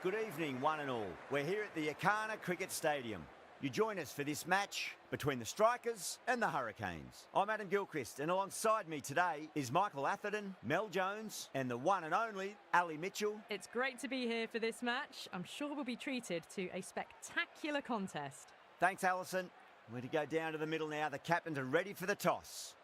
Good evening, one and all. We're here at the Akana Cricket Stadium. You join us for this match between the Strikers and the Hurricanes. I'm Adam Gilchrist, and alongside me today is Michael Atherton, Mel Jones, and the one and only Ali Mitchell. It's great to be here for this match. I'm sure we'll be treated to a spectacular contest. Thanks, Alison. We're to go down to the middle now. The captains are ready for the toss.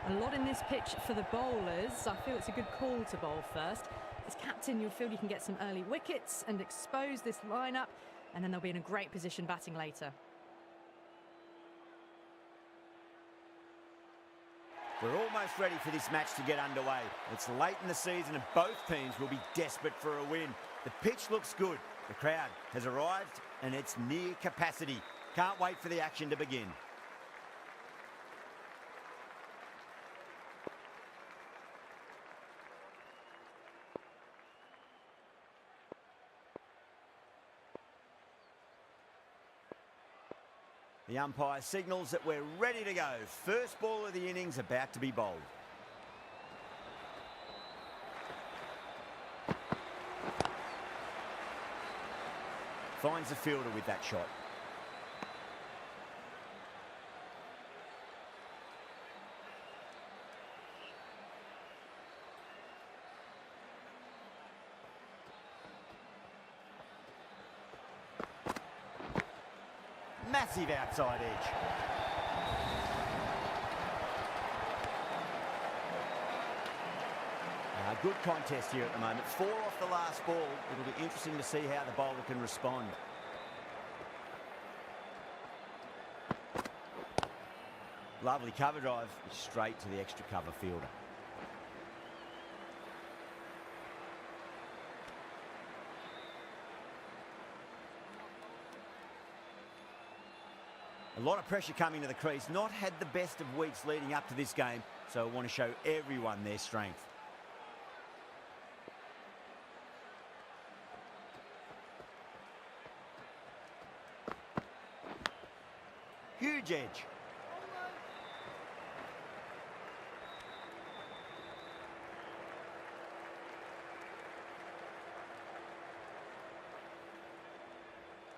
A lot in this pitch for the bowlers. I feel it's a good call to bowl first. As captain, you'll feel you can get some early wickets and expose this lineup, and then they'll be in a great position batting later. We're almost ready for this match to get underway. It's late in the season and both teams will be desperate for a win. The pitch looks good. The crowd has arrived and it's near capacity. Can't wait for the action to begin. The umpire signals that we're ready to go. First ball of the innings about to be bowled. Finds the fielder with that shot. Massive outside edge. Good contest here at the moment. 4 off the last ball. It'll be interesting to see how the bowler can respond. Lovely cover drive, straight to the extra cover fielder. A lot of pressure coming to the crease. Not had the best of weeks leading up to this game, so I want to show everyone their strength. Huge edge.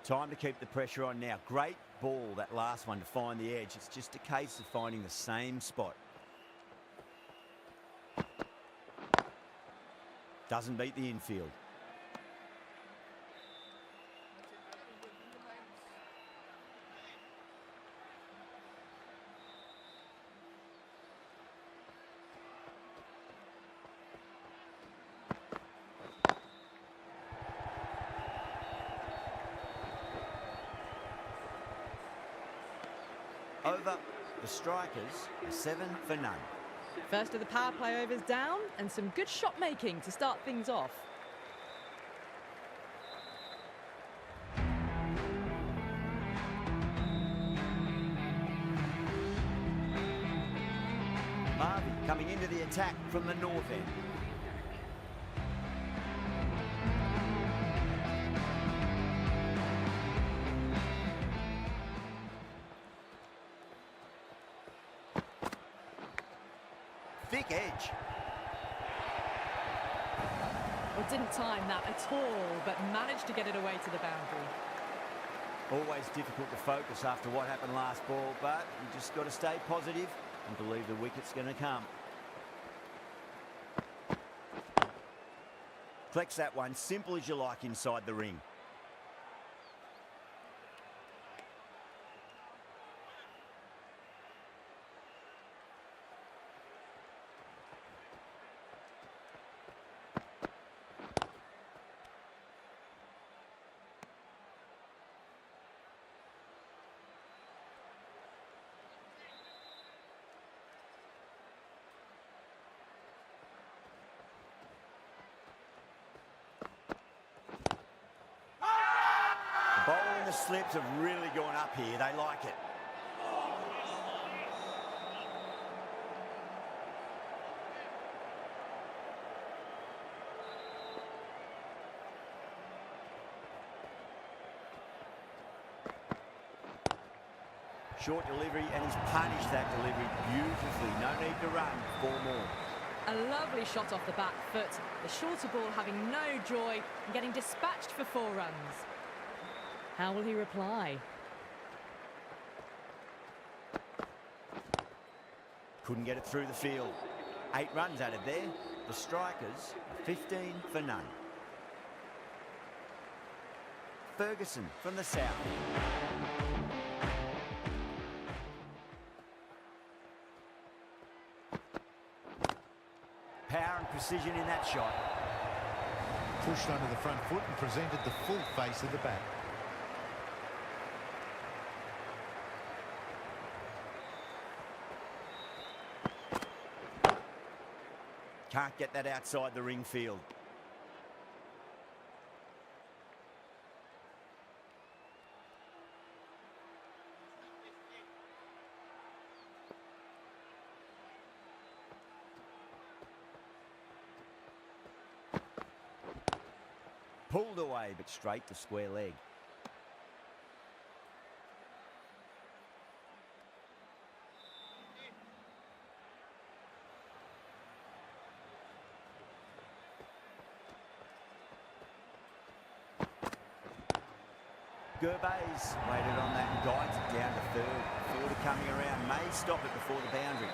Time to keep the pressure on now. Great ball, that last one, to find the edge. It's just a case of finding the same spot. Doesn't beat the infield. Over, the Strikers are 7 for none. First of the power play overs down, and some good shot making to start things off. Marvey coming into the attack from the north end. Thick edge. Well, didn't time that at all, but managed to get it away to the boundary. Always difficult to focus after what happened last ball, but you just got to stay positive and believe the wicket's going to come. Collects that one, simple as you like, inside the ring. Bowling the slips have really gone up here. They like it. Short delivery, and he's punished that delivery beautifully. No need to run. 4 more. A lovely shot off the back foot. The shorter ball having no joy and getting dispatched for 4 runs. How will he reply? Couldn't get it through the field. 8 runs added there. The strikers are 15 for none. Ferguson from the south. Power and precision in that shot. Pushed under the front foot and presented the full face of the bat. Can't get that outside the ring field. Pulled away, but straight to square leg. Gigabyte waited on that and guides it down to third. Fielder coming around, may stop it before the boundary.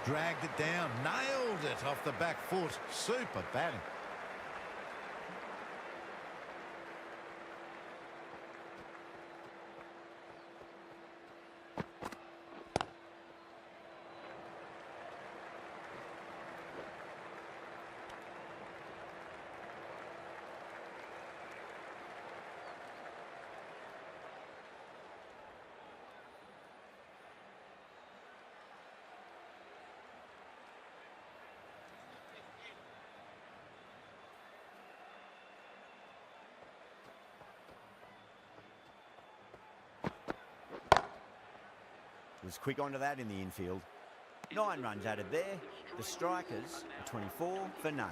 Dragged it down, nailed it off the back foot. Super batting. Was quick onto that in the infield. 9 runs added there. The strikers are 24 for none.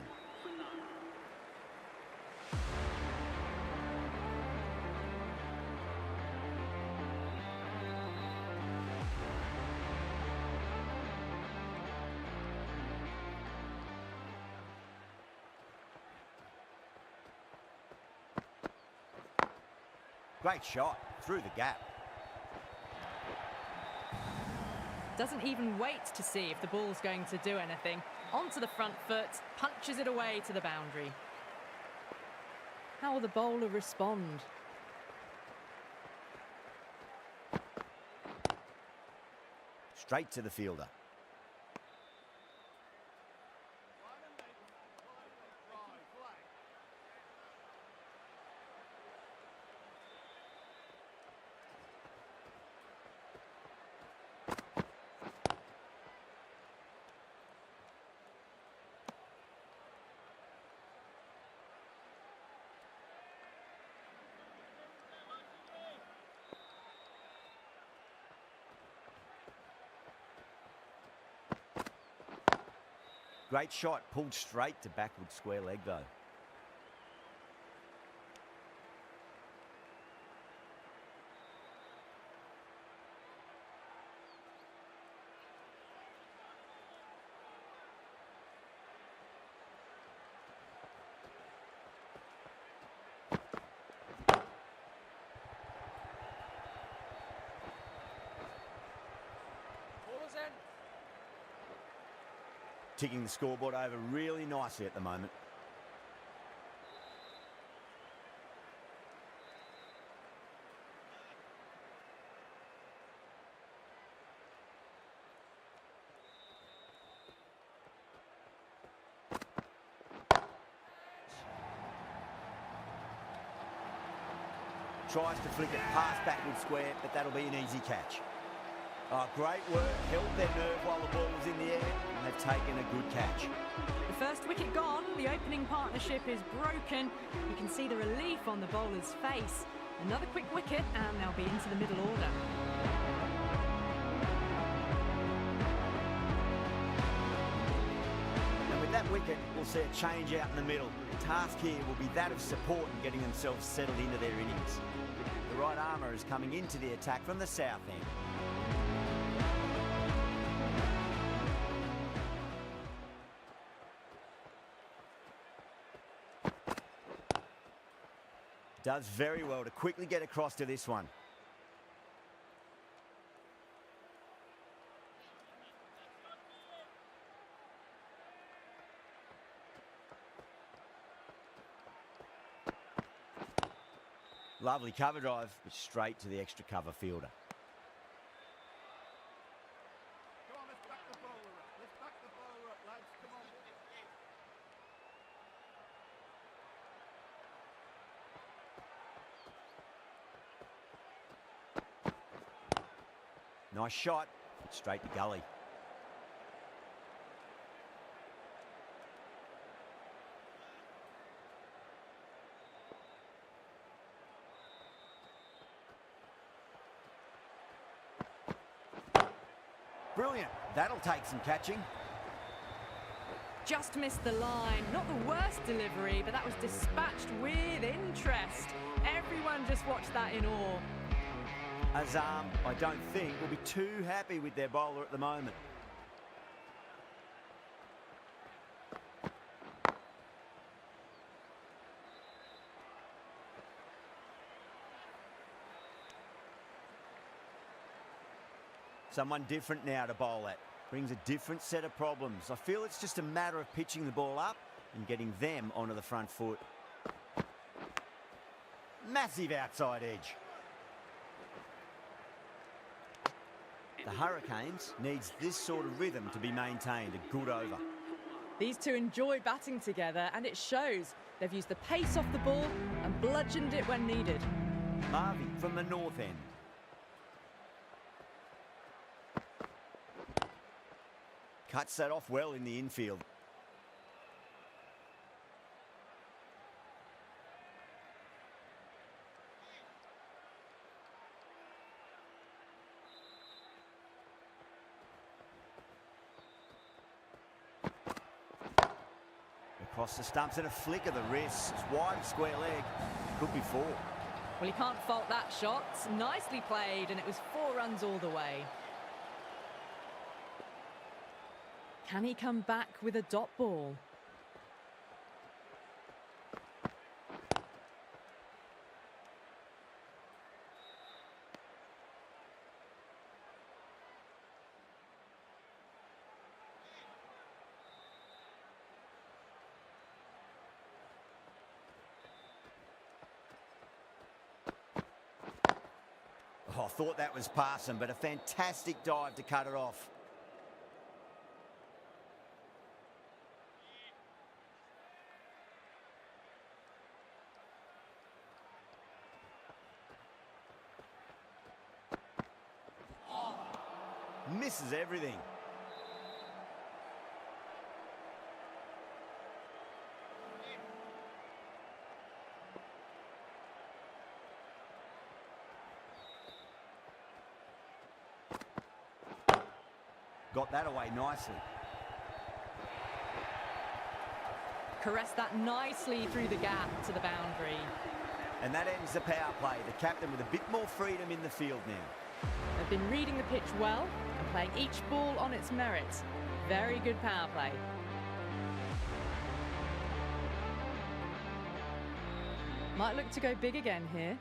Great shot through the gap. Doesn't even wait to see if the ball's going to do anything. Onto the front foot, punches it away to the boundary. How will the bowler respond? Straight to the fielder. Great shot, pulled straight to backward square leg though. Ticking the scoreboard over really nicely at the moment. Tries to flick it past backward square, but that'll be an easy catch. Oh, great work, held their nerve while the ball was in the air, and they've taken a good catch. The first wicket gone, the opening partnership is broken. You can see the relief on the bowler's face. Another quick wicket, and they'll be into the middle order. And with that wicket, we'll see a change out in the middle. The task here will be that of support and getting themselves settled into their innings. The right armour is coming into the attack from the south end. Does very well to quickly get across to this one. Lovely cover drive, but straight to the extra cover fielder. Come on, let's back the bowler up. Let's back the bowler up, lads. Come on. Nice shot, straight to gully. Brilliant. That'll take some catching. Just missed the line. Not the worst delivery, but that was dispatched with interest. Everyone just watched that in awe. Azam, I don't think, will be too happy with their bowler at the moment. Someone different now to bowl at. Brings a different set of problems. I feel it's just a matter of pitching the ball up and getting them onto the front foot. Massive outside edge. The Hurricanes needs this sort of rhythm to be maintained. A good over. These two enjoy batting together, and it shows. They've used the pace off the ball and bludgeoned it when needed. Marvy from the north end. Cuts that off well in the infield. Across the stumps and a flick of the wrist. Wide square leg. Could be 4. Well, you can't fault that shot. Nicely played, and it was 4 runs all the way. Can he come back with a dot ball? Oh, I thought that was passing, but a fantastic dive to cut it off. Misses everything. Got that away nicely. Caressed that nicely through the gap to the boundary. And that ends the power play. The captain with a bit more freedom in the field now. They've been reading the pitch well and playing each ball on its merits. Very good power play. Might look to go big again here.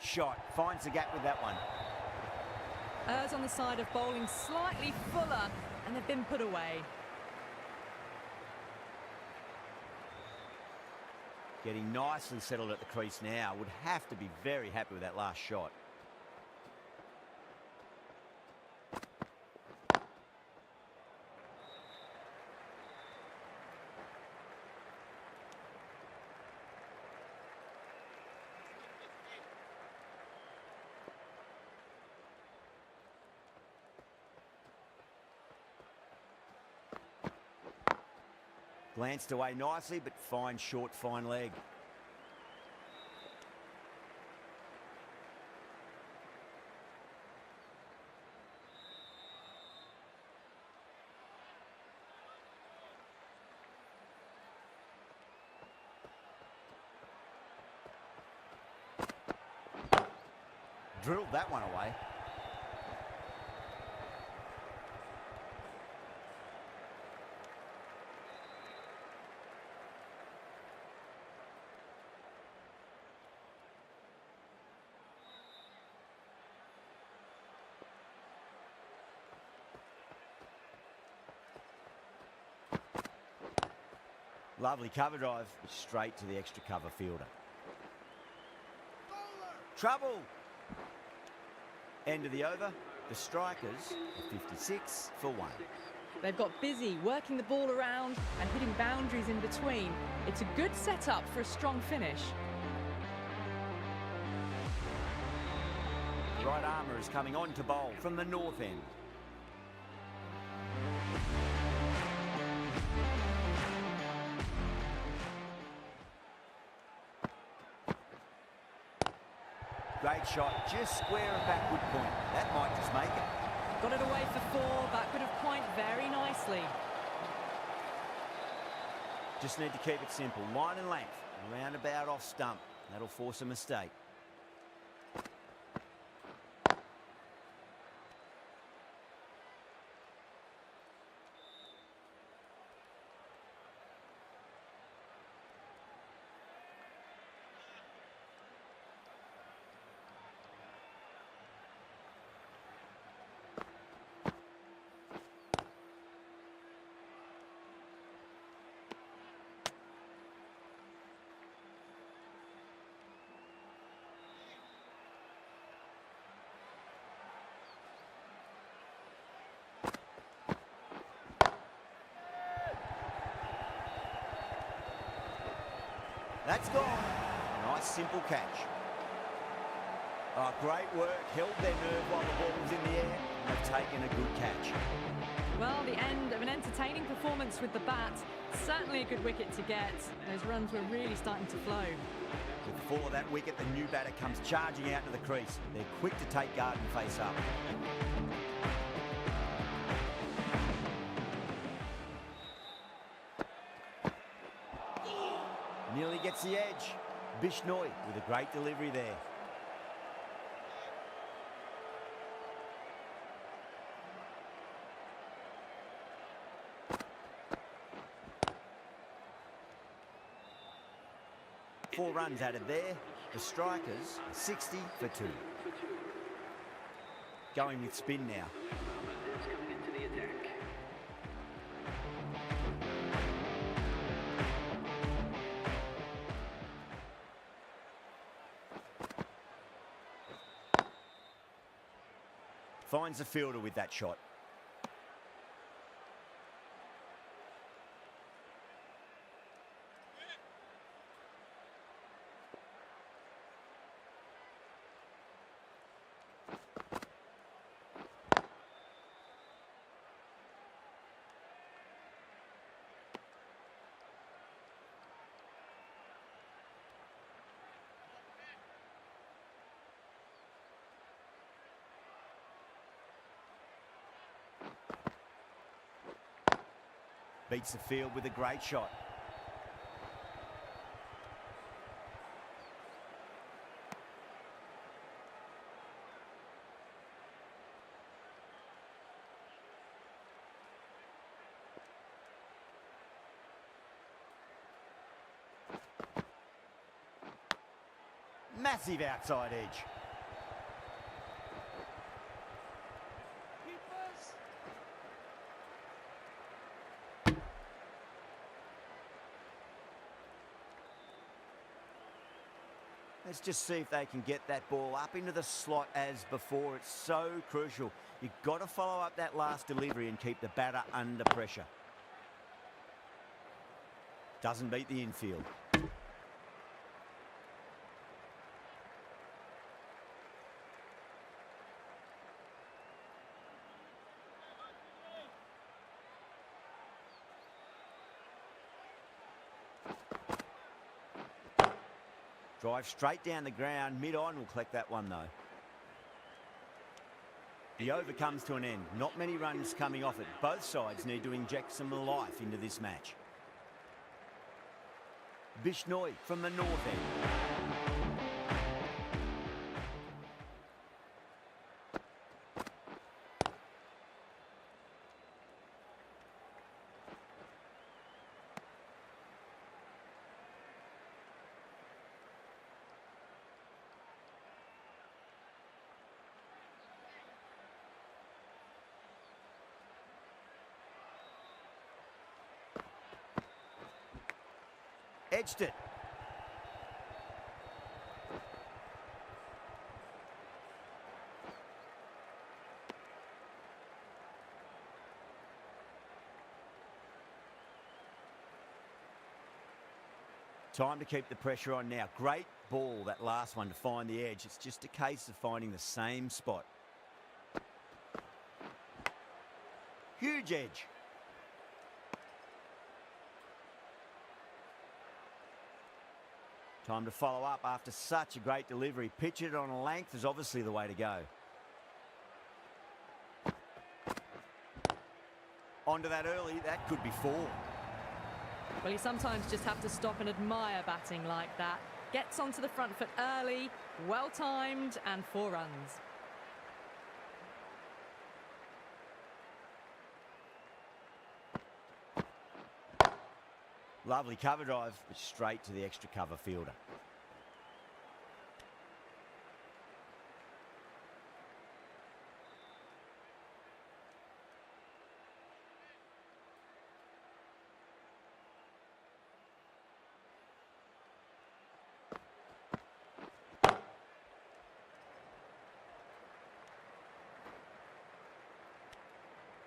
Shot, finds the gap with that one. Errs on the side of bowling slightly fuller, and they've been put away. Getting nicely settled at the crease now. Would have to be very happy with that last shot. Glanced away nicely, but fine short, fine leg. Drilled that one away. Lovely cover drive, straight to the extra cover fielder. Trouble! End of the over. The Strikers are 56 for 1. They've got busy working the ball around and hitting boundaries in between. It's a good setup for a strong finish. Right armour is coming on to bowl from the north end. Great shot, just square and backward point. That might just make it. Got it away for 4, backward of point very nicely. Just need to keep it simple. Line and length, roundabout off stump. That'll force a mistake. That's gone. Nice, simple catch. Oh, great work. Held their nerve while the ball was in the air. They've taken a good catch. Well, the end of an entertaining performance with the bat. Certainly a good wicket to get. Those runs were really starting to flow. With the fall of that wicket, the new batter comes charging out to the crease. They're quick to take guard and face up. Nearly gets the edge. Bishnoi with a great delivery there. Four runs added there. The Strikers 60 for 2. Going with spin now. Coming into the attack. Finds the fielder with that shot. Beats the field with a great shot. Massive outside edge. Let's just see if they can get that ball up into the slot as before. It's so crucial. You've got to follow up that last delivery and keep the batter under pressure. Doesn't beat the infield. Drive straight down the ground, mid-on will collect that one though. The over comes to an end. Not many runs coming off it. Both sides need to inject some life into this match. Bishnoi from the north end. Edged it. Time to keep the pressure on now. Great ball, that last one, to find the edge. It's just a case of finding the same spot. Huge edge. Time to follow up after such a great delivery. Pitch it on a length is obviously the way to go. Onto that early, that could be 4. Well, you sometimes just have to stop and admire batting like that. Gets onto the front foot early, well timed, and 4 runs. Lovely cover drive, but straight to the extra cover fielder.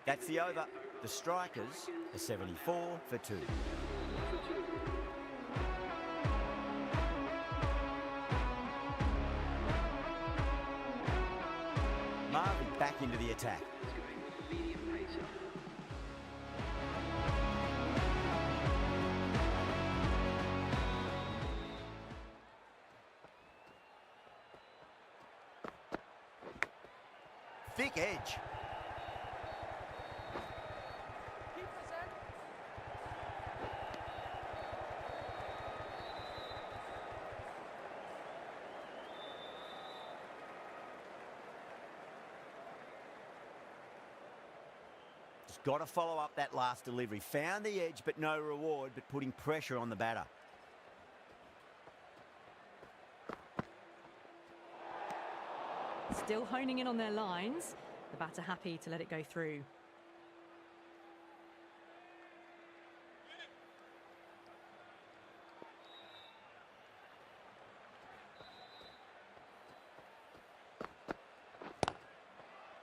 That's the over. The strikers are 74 for 2. Marvin back into the attack. It's going medium pacer. Thick edge. Got to follow up that last delivery. Found the edge, but no reward, but putting pressure on the batter. Still honing in on their lines. The batter happy to let it go through.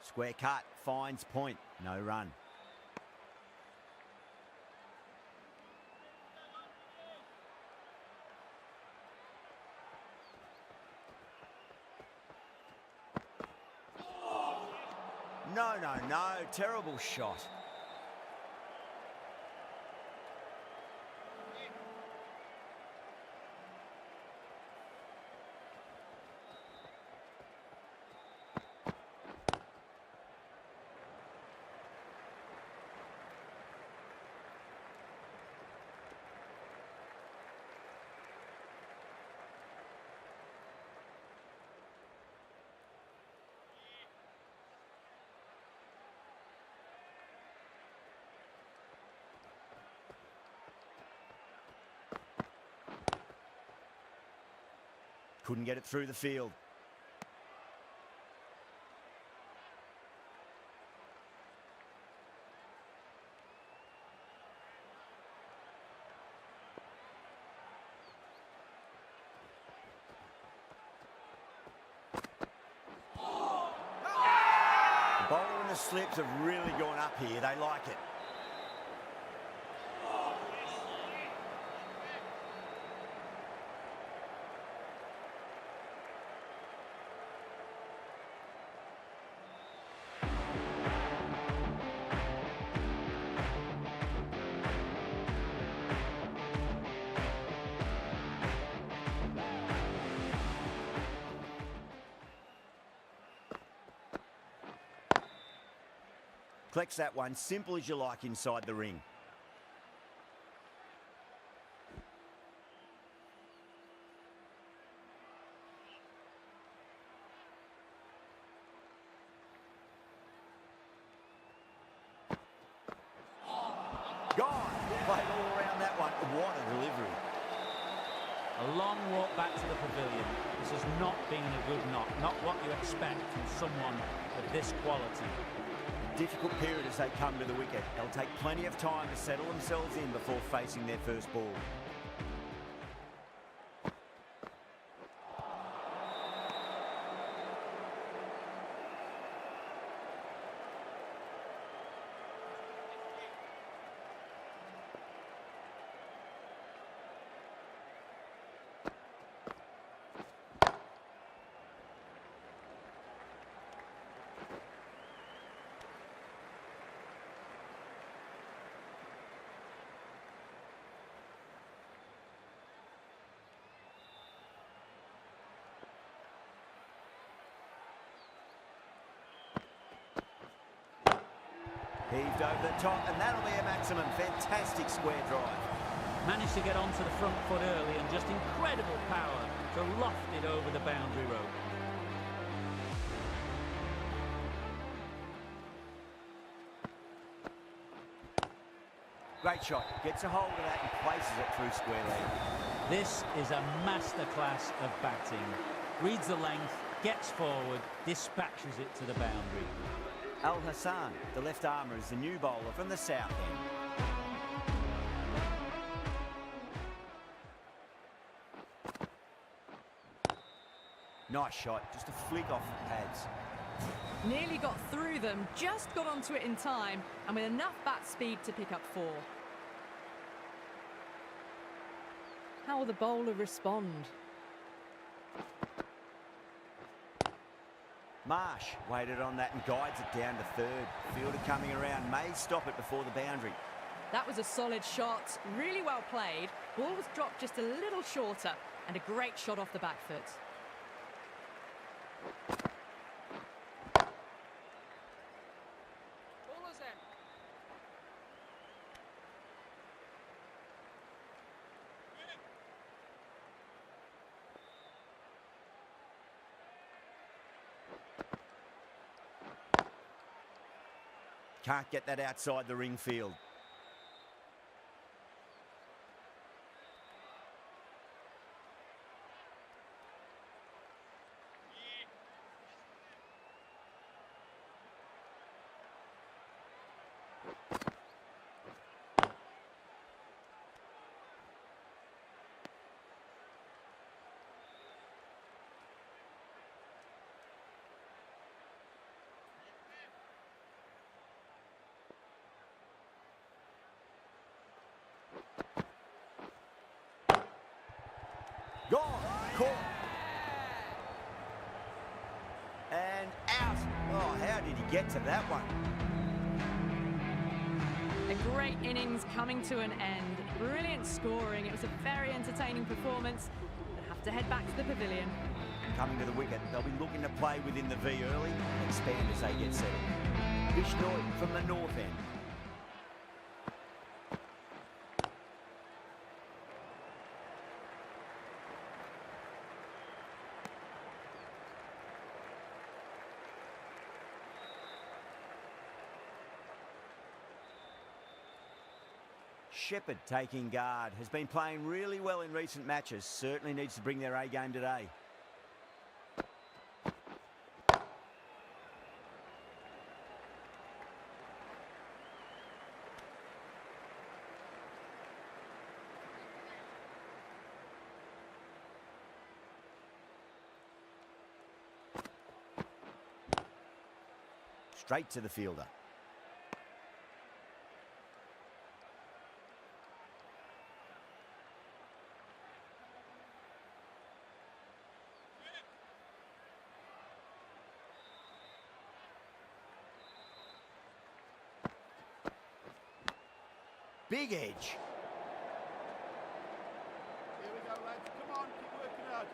Square cut, finds point, no run. No, terrible shot. Couldn't get it through the field. The bowler and the slips have really gone up here. They like it. Collects that one, simple as you like inside the ring. Gone. Played all around that one. What a delivery. A long walk back to the pavilion. This has not been a good knock. Not what you expect from someone of this quality. Difficult period as they come to the wicket. They'll take plenty of time to settle themselves in before facing their first ball. Heaved over the top, and that'll be a maximum. Fantastic square drive. Managed to get onto the front foot early and just incredible power to loft it over the boundary rope. Great shot. Gets a hold of that and places it through square leg. This is a masterclass of batting. Reads the length, gets forward, dispatches it to the boundary. Al Hassan, the left armour, is the new bowler from the south end. Nice shot, just a flick off the pads. Nearly got through them, just got onto it in time, and with enough bat speed to pick up 4. How will the bowler respond? Marsh waited on that and guides it down to third. Fielder coming around may stop it before the boundary. That was a solid shot, really well played. Ball was dropped just a little shorter, and a great shot off the back foot. Can't get that outside the ring field. Gone, caught, and out. Oh, how did he get to that one? A great innings coming to an end. Brilliant scoring. It was a very entertaining performance. They'll have to head back to the pavilion. Coming to the wicket, they'll be looking to play within the V early and expand as they get settled. Bishnoi from the north end. Shepherd taking guard, has been playing really well in recent matches, certainly needs to bring their A game today. Straight to the fielder. Big edge. Here we go, lads. Come on, keep working hard.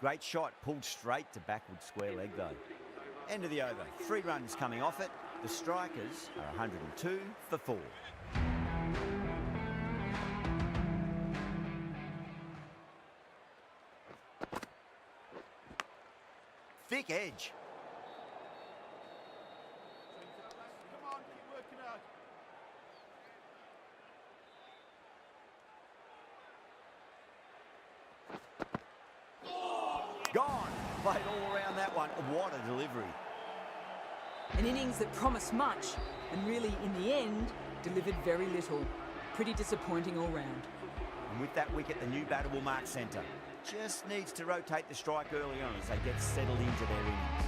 Great shot, pulled straight to backward square leg though. End of the over, 3 runs coming off it. The strikers are 102 for 4. Thick edge. Come on, keep working hard. Gone. Played all around that one. What a delivery. An innings that promised much and really, in the end, delivered very little. Pretty disappointing all round. And with that wicket, the new batter will mark centre. Just needs to rotate the strike early on as they get settled into their innings.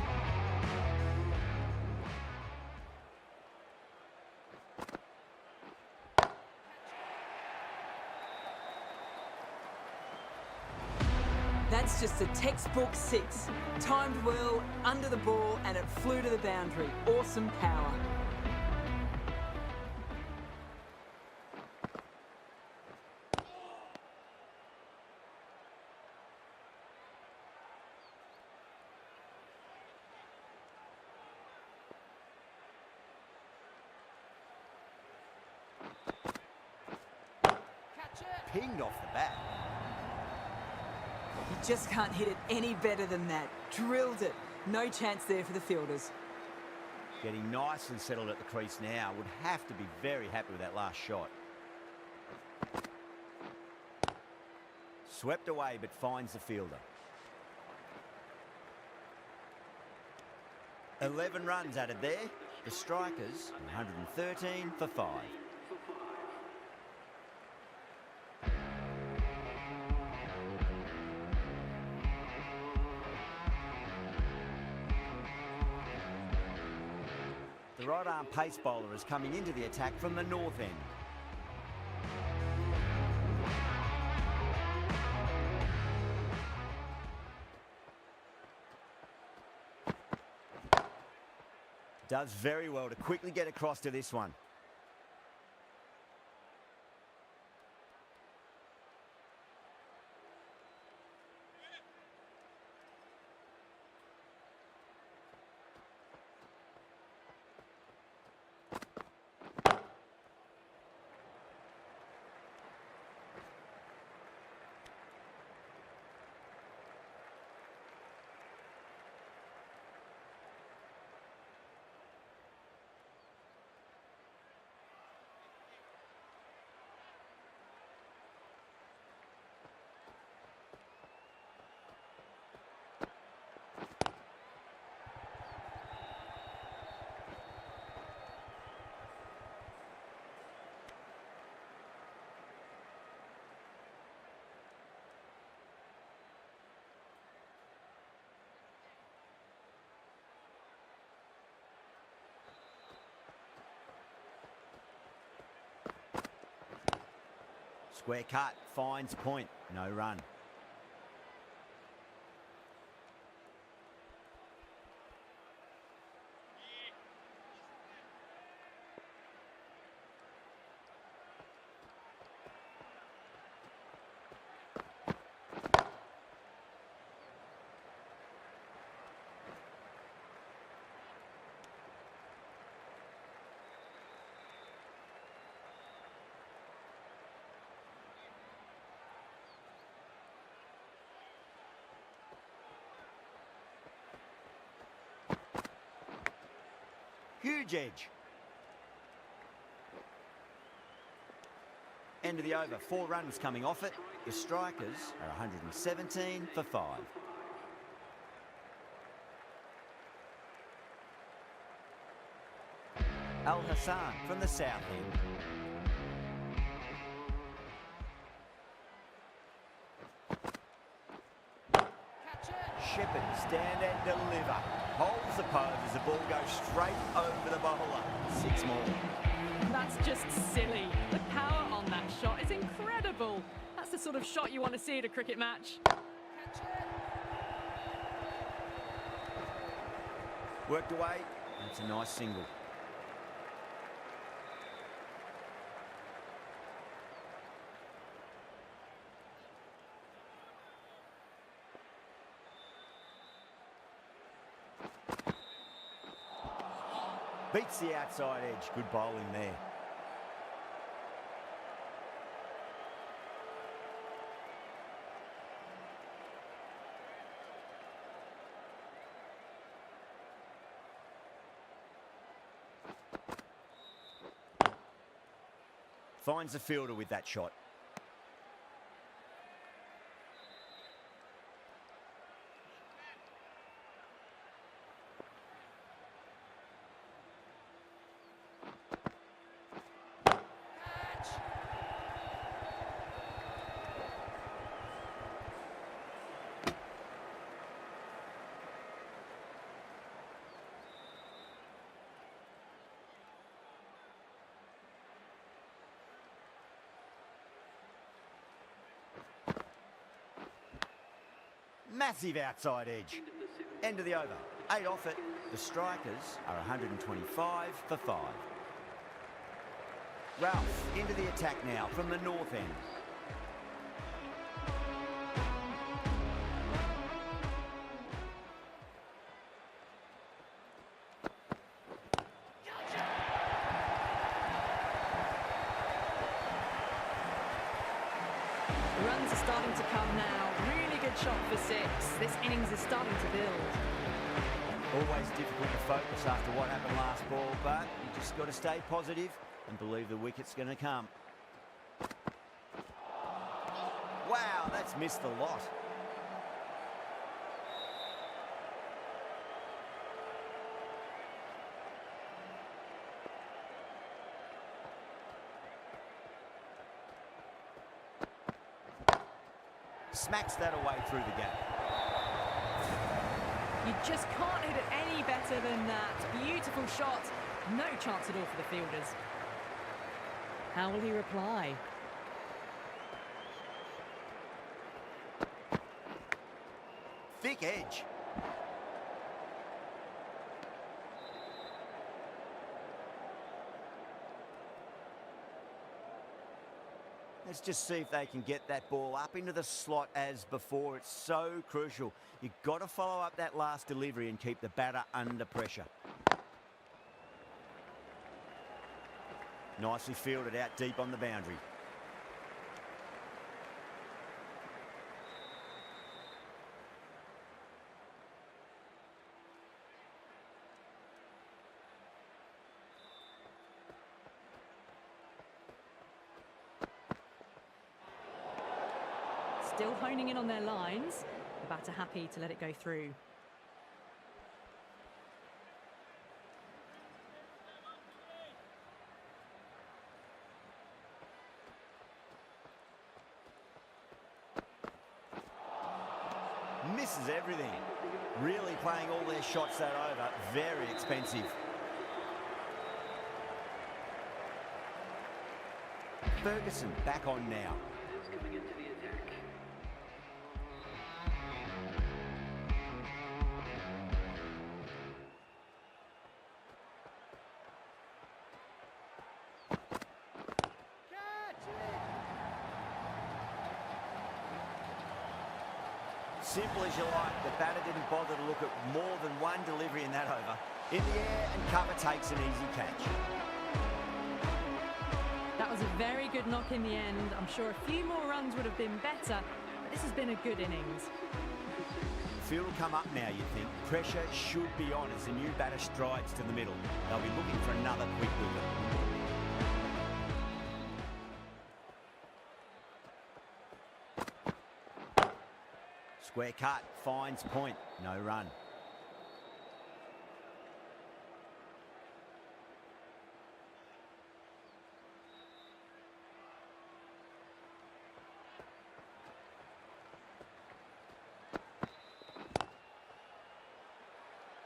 just a textbook 6. Timed well, under the ball, and it flew to the boundary. Awesome power. Pinged off the bat. You just can't hit it any better than that. Drilled it. No chance there for the fielders. Getting nice and settled at the crease now. Would have to be very happy with that last shot. Swept away but finds the fielder. 11 runs added there. The strikers 113 for 5. The right-arm pace bowler is coming into the attack from the north end. Does very well to quickly get across to this one. Square cut, finds point, no run. Huge edge. End of the over, 4 runs coming off it. The strikers are 117 for 5. Al Hassan from the south end. Shepherd, stand and deliver. Holds the pose as the ball goes straight over the bowler. 6 more. That's just silly. The power on that shot is incredible. That's the sort of shot you want to see at a cricket match. Worked away. That's a nice single. Beats the outside edge. Good bowling there. Finds the fielder with that shot. massive outside edge. End of the over. 8 off it. The strikers are 125 for 5. Ralph into the attack now from the north end. The runs are starting to come now. Really good shot for 6. This innings is starting to build. Always difficult to focus after what happened last ball, but you just got to stay positive and believe the wicket's going to come. Wow, that's missed the lot. Smacks that away through the gap. You just can't hit it any better than that. Beautiful shot. No chance at all for the fielders. How will he reply? Thick edge. Let's just see if they can get that ball up into the slot as before. It's so crucial. You've got to follow up that last delivery and keep the batter under pressure. Nicely fielded out deep on the boundary. Still honing in on their lines. The batter happy to let it go through. Misses everything. Really playing all their shots that over. Very expensive. Ferguson back on now. Coming into the attack. Simple as you like, the batter didn't bother to look at more than one delivery in that over. In the air and cover takes an easy catch. That was a very good knock in the end. I'm sure a few more runs would have been better, but this has been a good innings. Field will come up now, you think. Pressure should be on as the new batter strides to the middle. They'll be looking for another quick wicket. Square cut, finds point, no run.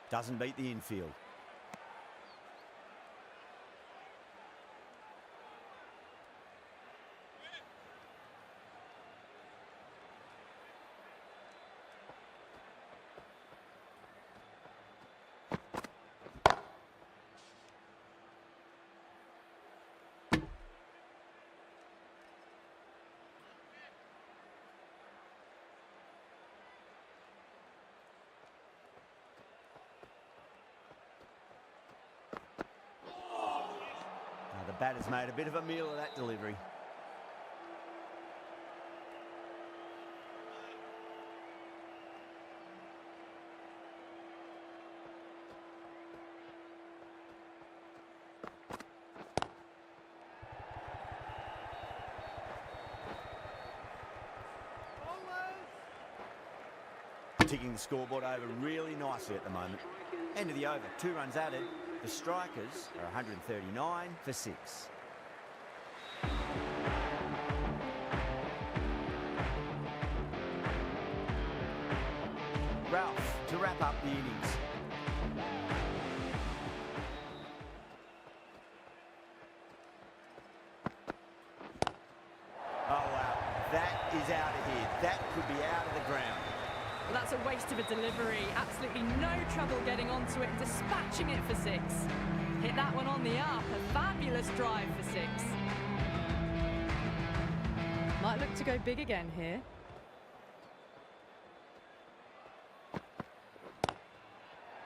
Doesn't beat the infield. The batter's made a bit of a meal of that delivery. Ticking the scoreboard over really nicely at the moment. End of the over, 2 runs added. The strikers are 139 for 6. Ralph to wrap up the innings. Oh wow, that is out of here. That could be out of the ground. Well, that's a waste of a delivery. Absolutely no trouble getting onto it, dispatching it for 6. Hit that one on the up. A fabulous drive for 6. Might look to go big again here.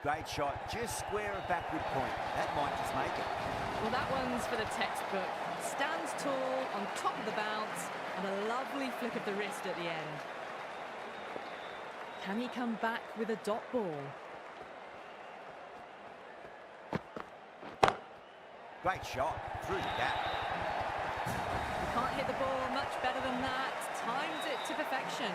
Great shot, just square of backward point. That might just make it. Well, that one's for the textbook. Stands tall, on top of the bounce, and a lovely flick of the wrist at the end. Can he come back with a dot ball? Great shot, through the gap. Can't hit the ball much better than that. Timed it to perfection.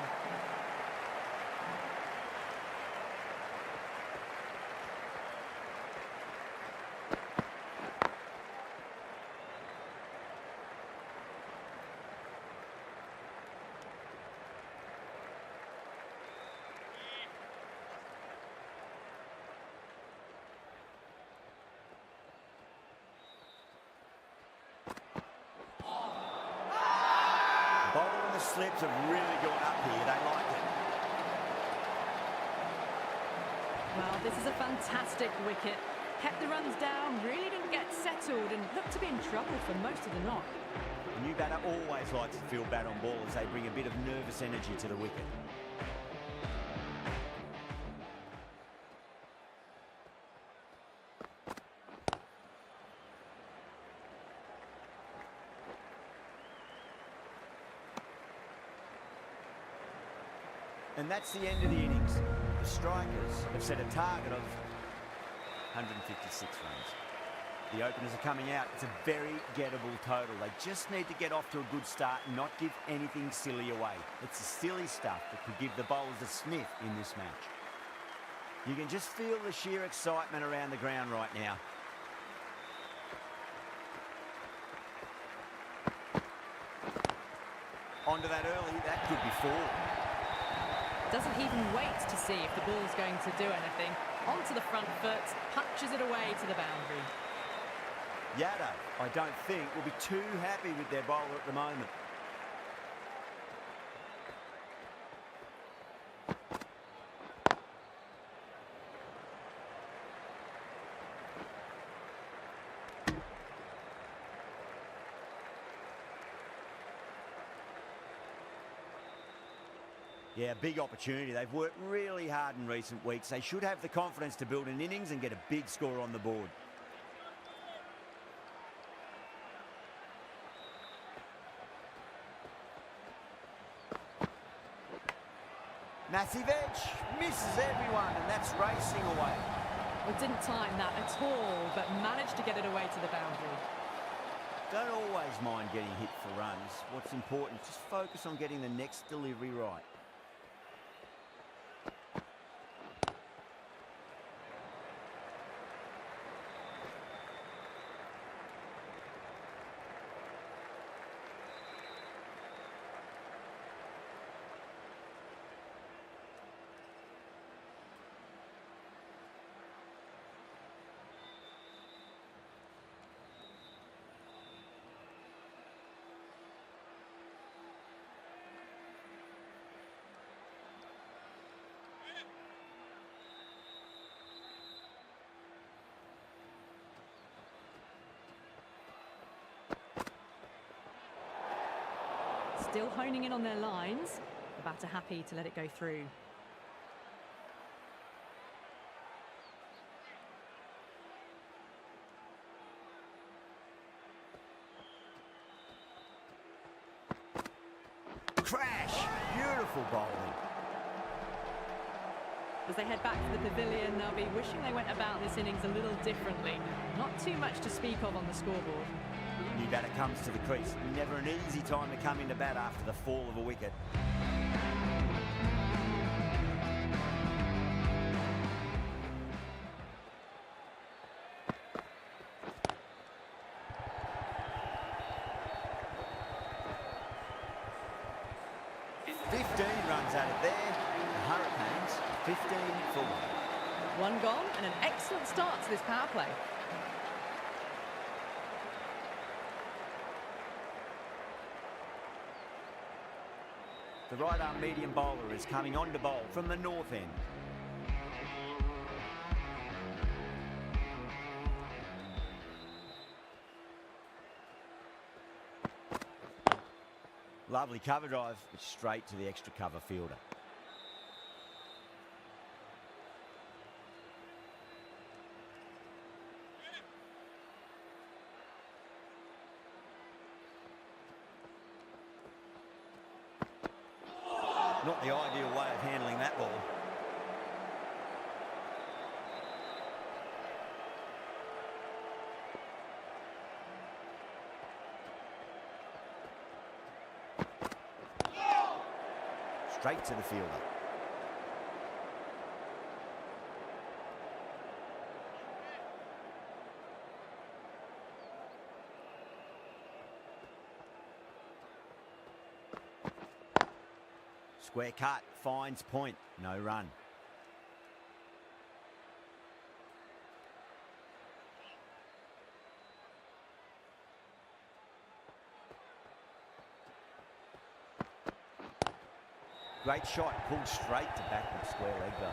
Bowler and the slips have really gone up here. They like it. Well, this is a fantastic wicket. Kept the runs down, really didn't get settled, and looked to be in trouble for most of the knock. A new batter always likes to feel bat on ball as they bring a bit of nervous energy to the wicket. And that's the end of the innings. The strikers have set a target of 156 runs. The openers are coming out. It's a very gettable total. They just need to get off to a good start and not give anything silly away. It's the silly stuff that could give the bowlers a sniff in this match. You can just feel the sheer excitement around the ground right now. Onto that early, that could be 4. Doesn't even wait to see if the ball's going to do anything. Onto the front foot, punches it away to the boundary. Yaddo, I don't think, will be too happy with their bowler at the moment. Yeah, big opportunity. They've worked really hard in recent weeks. They should have the confidence to build an innings and get a big score on the board. Massive edge, misses everyone, and that's racing away. Well, didn't time that at all, but managed to get it away to the boundary. Don't always mind getting hit for runs. What's important, just focus on getting the next delivery right. Still honing in on their lines. The batter happy to let it go through. Crash! Beautiful bowling. As they head back to the pavilion, they'll be wishing they went about this innings a little differently. Not too much to speak of on the scoreboard. New batter comes to the crease. Never an easy time to come into bat after the fall of a wicket. Runs out of there. The Hurricanes 15 for 1. One gone and an excellent start to this power play. The right-arm medium bowler is coming on to bowl from the north end. Lovely cover drive, but straight to the extra cover fielder. Not the ideal way of handling that ball. Straight to the fielder. Square cut, finds point, no run. Great shot, pulled straight to backward square leg though.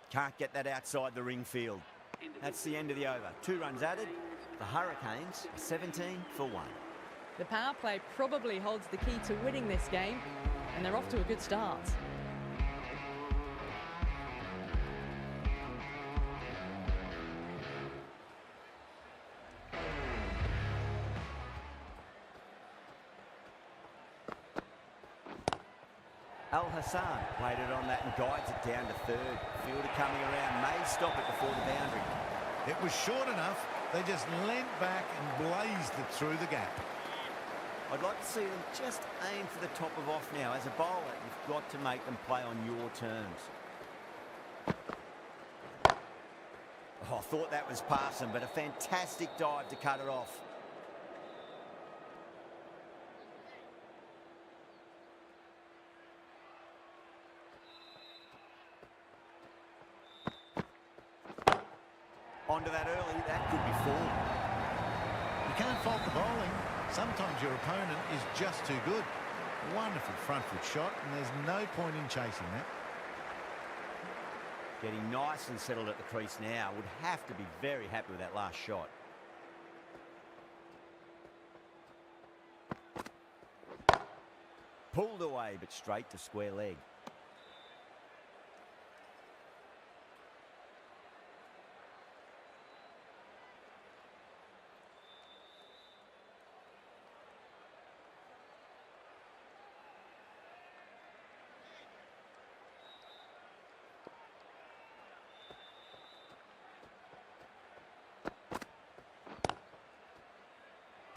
Can't get that outside the ring field. That's the end of the over. 2 runs added. The Hurricanes are 17 for 1. The power play probably holds the key to winning this game, and they're off to a good start. Al Hassan played it on that and guides it down to third. Fielder coming around, may stop it before the boundary. It was short enough. They just leant back and blazed it through the gap. I'd like to see them just aim for the top of off now. As a bowler, you've got to make them play on your terms. Oh, I thought that was passing, but a fantastic dive to cut it off. Onto that early, that could be 4. You can't fault the bowling. Sometimes your opponent is just too good. Wonderful front foot shot, and there's no point in chasing that. Getting nice and settled at the crease now. Would have to be very happy with that last shot. Pulled away, but straight to square leg.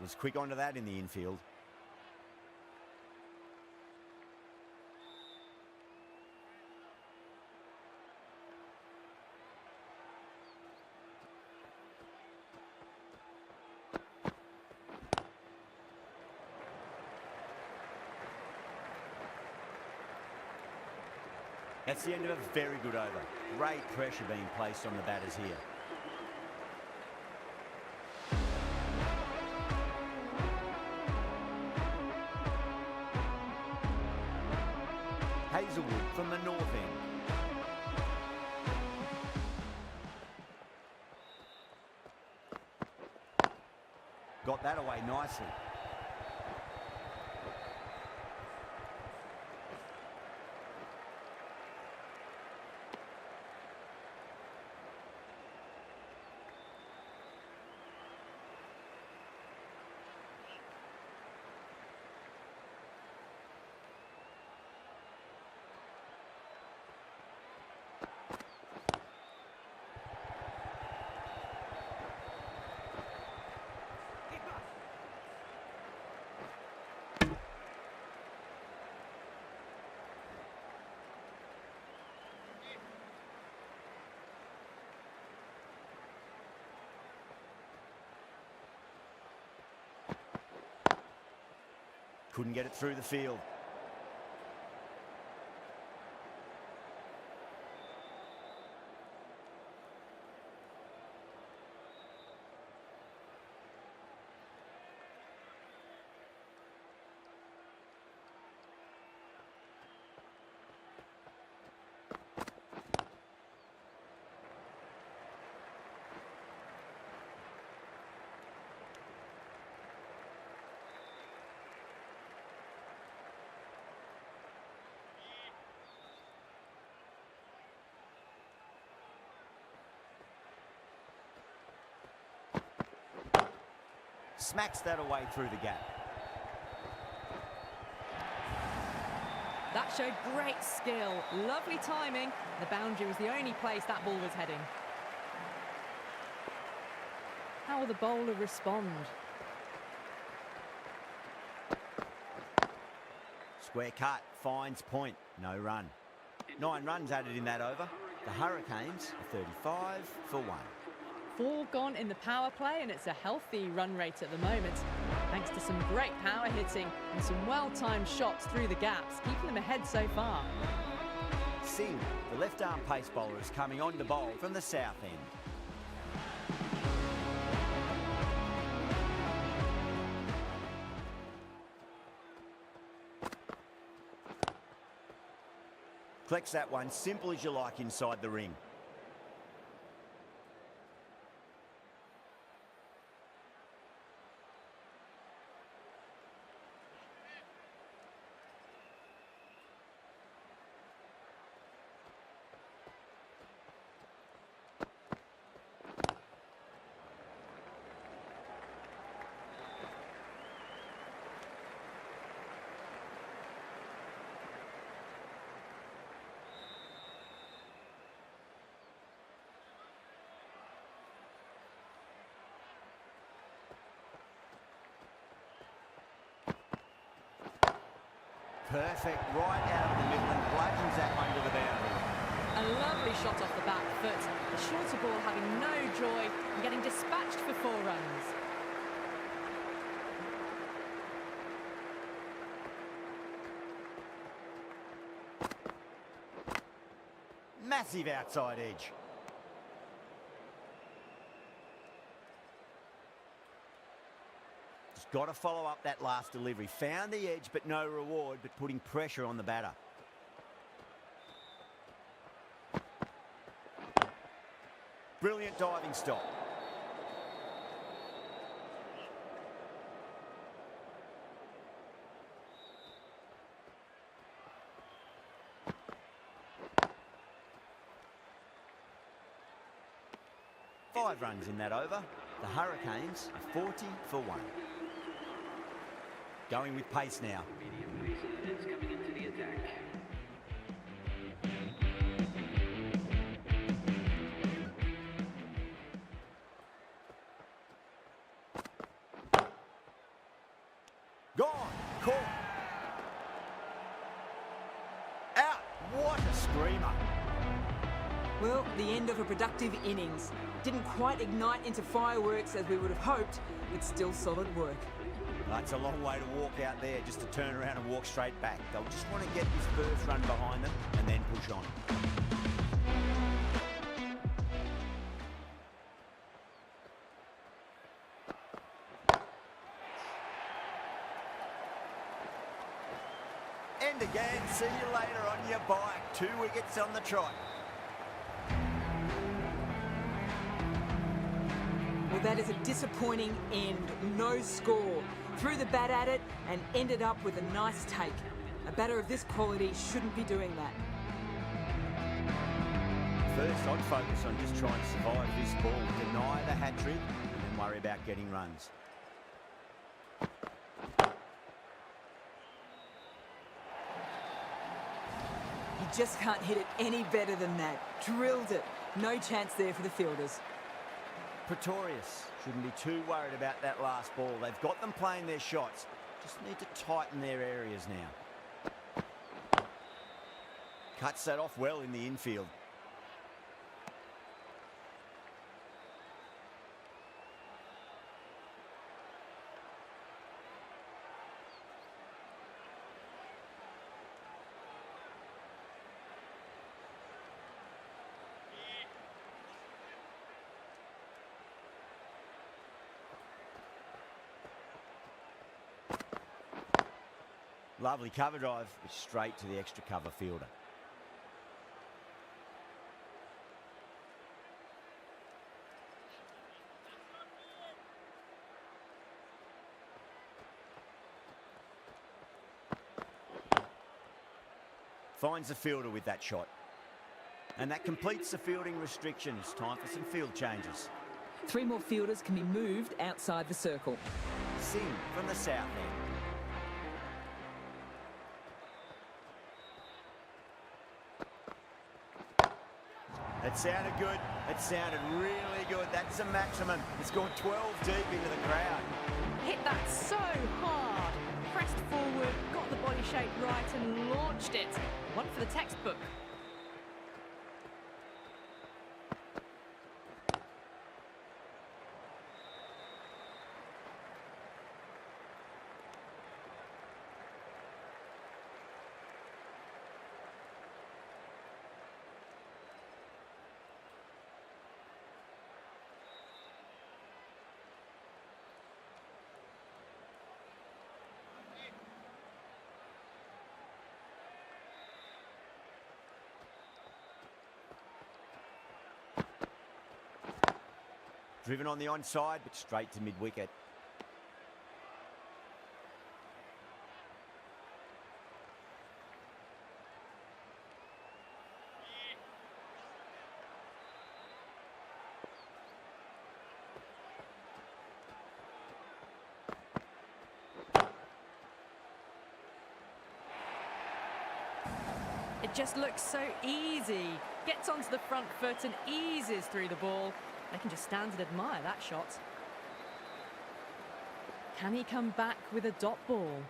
Was quick onto that in the infield. That's the end of a very good over. Great pressure being placed on the batters here. Hazelwood from the north end. Got that away nicely. Couldn't get it through the field. Smacks that away through the gap. That showed great skill, lovely timing. The boundary was the only place that ball was heading. How will the bowler respond? Square cut, finds point, no run. 9 runs added in that over. The Hurricanes are 35 for 1. 4 gone in the power play, and it's a healthy run rate at the moment, thanks to some great power hitting and some well-timed shots through the gaps, keeping them ahead so far. Singh, the left-arm pace bowler, is coming on to bowl from the south end. Collects that one, simple as you like, inside the ring. Perfect, right out of the middle and bludgeons that one to the boundary. A lovely shot off the back foot. The shorter ball having no joy and getting dispatched for 4 runs. Massive outside edge. Just got to follow up that last delivery. Found the edge, but no reward, but putting pressure on the batter. Brilliant diving stop. Five runs in that over. The Hurricanes are 40 for 1. Going with pace now. Medium pace opponents coming into the attack. Gone. Caught. Out. What a screamer. Well, the end of a productive innings. Didn't quite ignite into fireworks as we would have hoped, but still solid work. It's a long way to walk out there just to turn around and walk straight back. They'll just want to get this first run behind them and then push on. And again, see you later on your bike. 2 wickets on the trot. Well, that is a disappointing end. No score. Threw the bat at it and ended up with a nice take. A batter of this quality shouldn't be doing that. First, I'd focus on just trying to survive this ball, deny the hat-trick, and then worry about getting runs. He just can't hit it any better than that. Drilled it. No chance there for the fielders. Pretorius shouldn't be too worried about that last ball. They've got them playing their shots. Just need to tighten their areas now. Cuts that off well in the infield. Lovely cover drive, but straight to the extra cover fielder. Finds the fielder with that shot. And that completes the fielding restrictions. Time for some field changes. 3 more fielders can be moved outside the circle. Singh from the south end. It sounded good. It sounded really good. That's the maximum. It's gone 12 deep into the crowd. Hit that so hard. Pressed forward, got the body shape right and launched it. One for the textbook. Driven on the onside, but straight to mid-wicket. It just looks so easy. Gets onto the front foot and eases through the ball. They can just stand and admire that shot. Can he come back with a dot ball?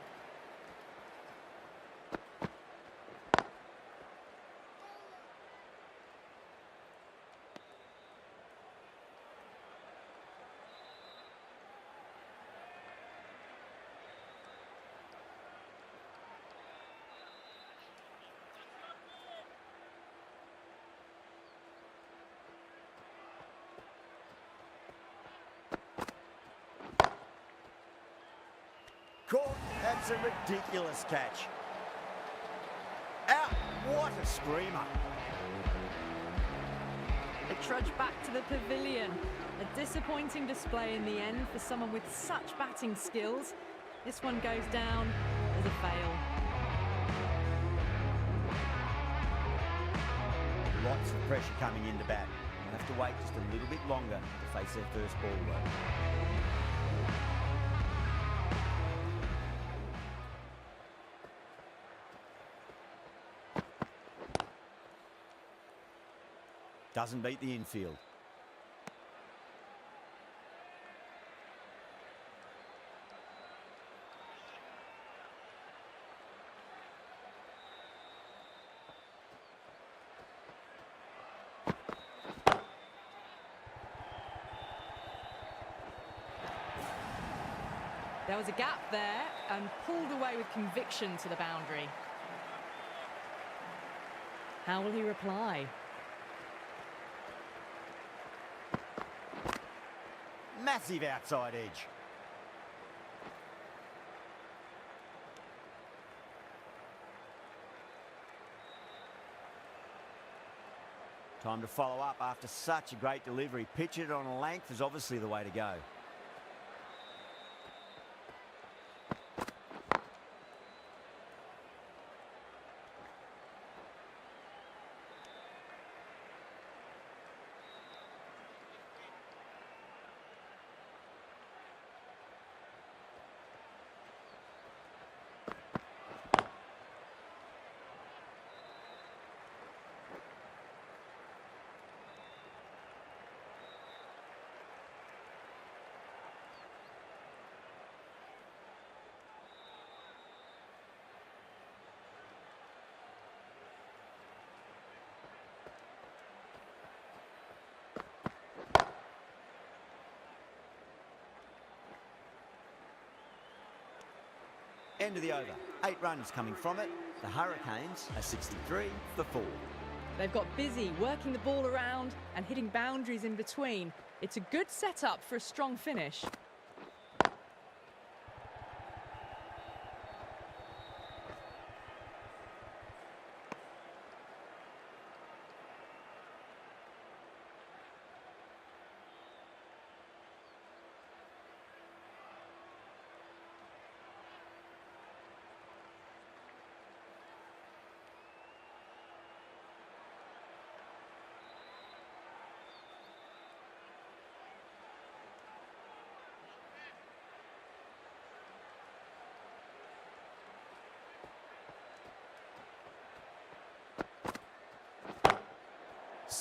Caught. That's a ridiculous catch. Out. What a screamer. They trudge back to the pavilion. A disappointing display in the end for someone with such batting skills. This one goes down as a fail. Lots of pressure coming into bat. They'll have to wait just a little bit longer to face their first ball though. Doesn't beat the infield. There was a gap there and pulled away with conviction to the boundary. How will he reply? Massive outside edge. Time to follow up after such a great delivery. Pitch it on a length is obviously the way to go. End of the over. 8 runs coming from it. The Hurricanes are 63 for 4. They've got busy working the ball around and hitting boundaries in between. It's a good setup for a strong finish.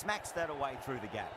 smacks that away through the gap.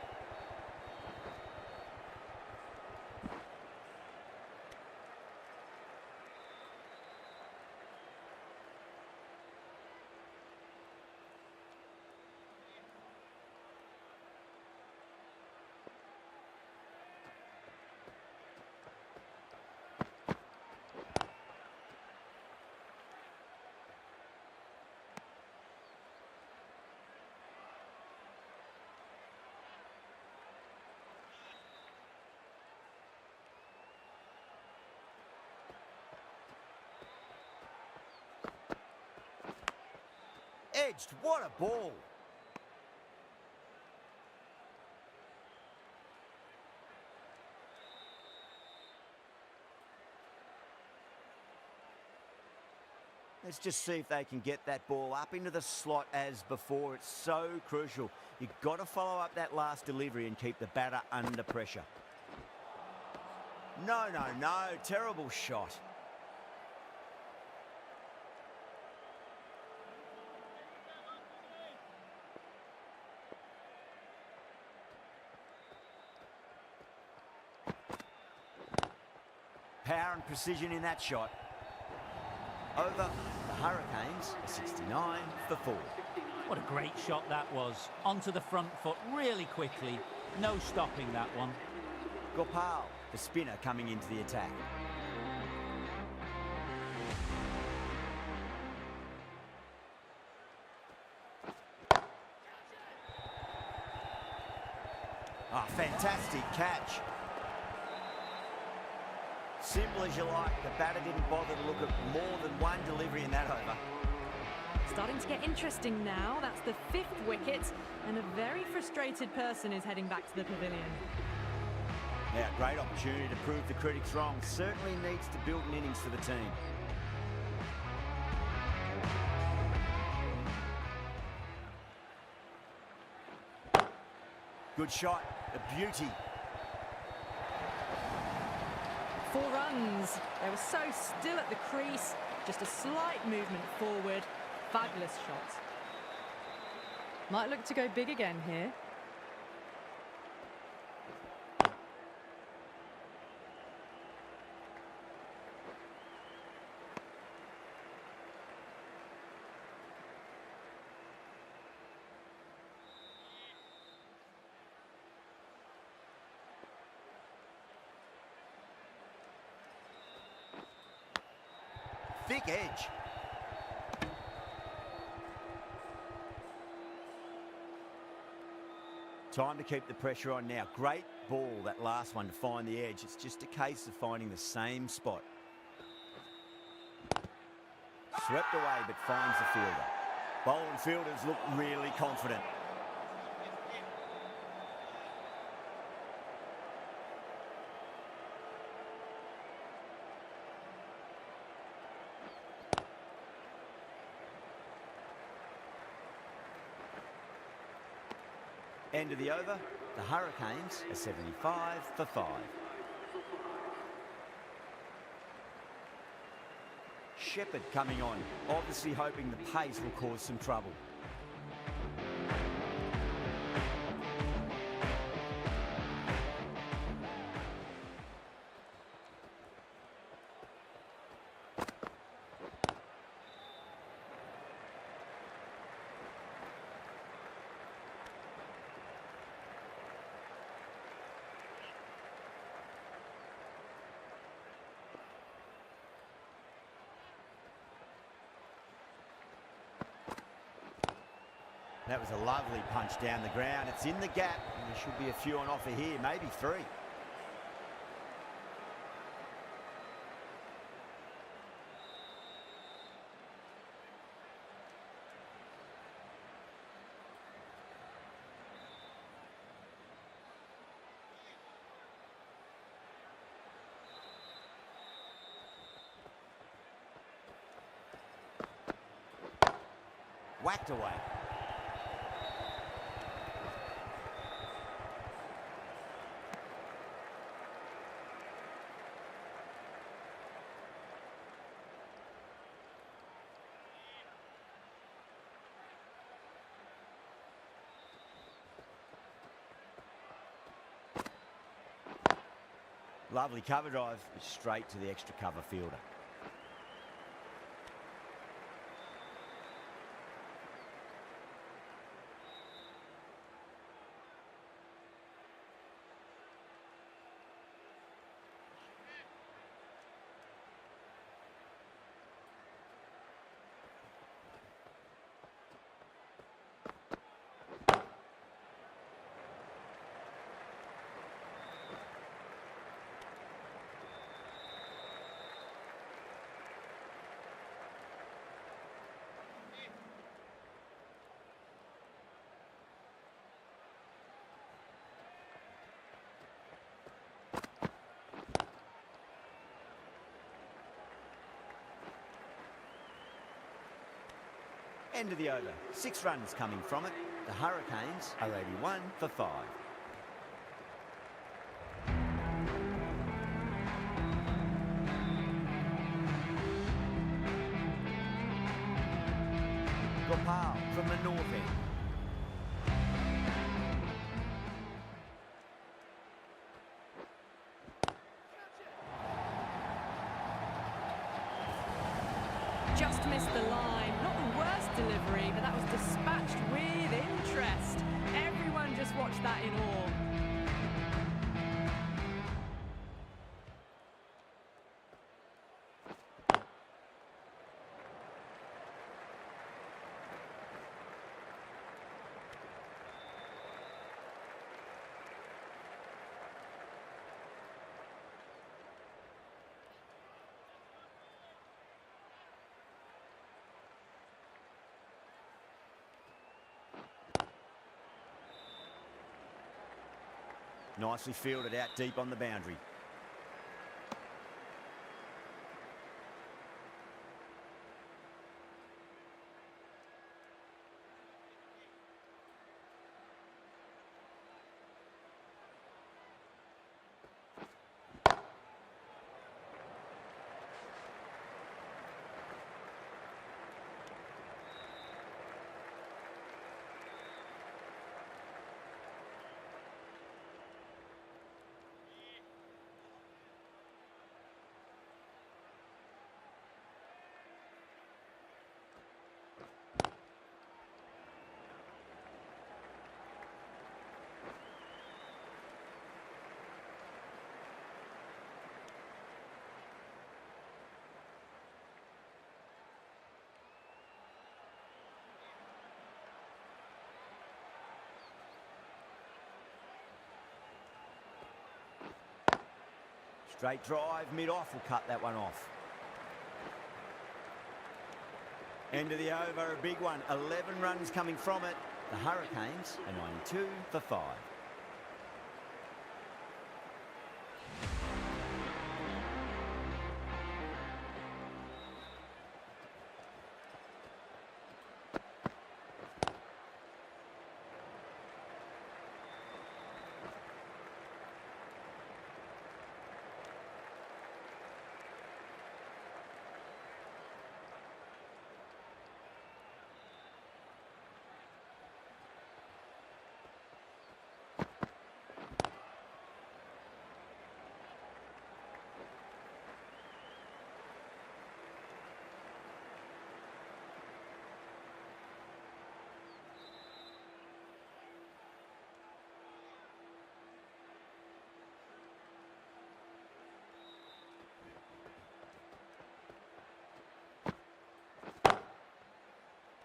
Edged, what a ball. Let's just see if they can get that ball up into the slot as before. It's so crucial. You've got to follow up that last delivery and keep the batter under pressure. No, no, no. Terrible shot. Power and precision in that shot. Over the Hurricanes, a 69 for 4. What a great shot that was. Onto the front foot really quickly. No stopping that one. Gopal, the spinner, coming into the attack. Ah, fantastic catch. Simple as you like, the batter didn't bother to look at more than one delivery in that over. Starting to get interesting now. That's the 5th wicket, and a very frustrated person is heading back to the pavilion. Now, great opportunity to prove the critics wrong. Certainly needs to build an innings for the team. Good shot, a beauty. 4 runs. They were so still at the crease. Just a slight movement forward. Fabulous shot. Might look to go big again here. Thick edge. Time to keep the pressure on now. Great ball, that last one, to find the edge. It's just a case of finding the same spot. Swept away, but finds the fielder. Bowler and fielders look really confident. End of the over, the Hurricanes are 75 for 5. Shepherd coming on, obviously hoping the pace will cause some trouble. That was a lovely punch down the ground. It's in the gap, and there should be a few on offer here, maybe 3. Whacked away. Lovely cover drive, straight to the extra cover fielder. End of the over. 6 runs coming from it. The Hurricanes are 81 for 5. Gopal from the north end. Just missed the line. Not the worst delivery, but that was dispatched with interest. Everyone just watched that in awe. Nicely fielded out deep on the boundary. Straight drive, mid-off will cut that one off. End of the over, a big one. 11 runs coming from it. The Hurricanes are 92 for 5.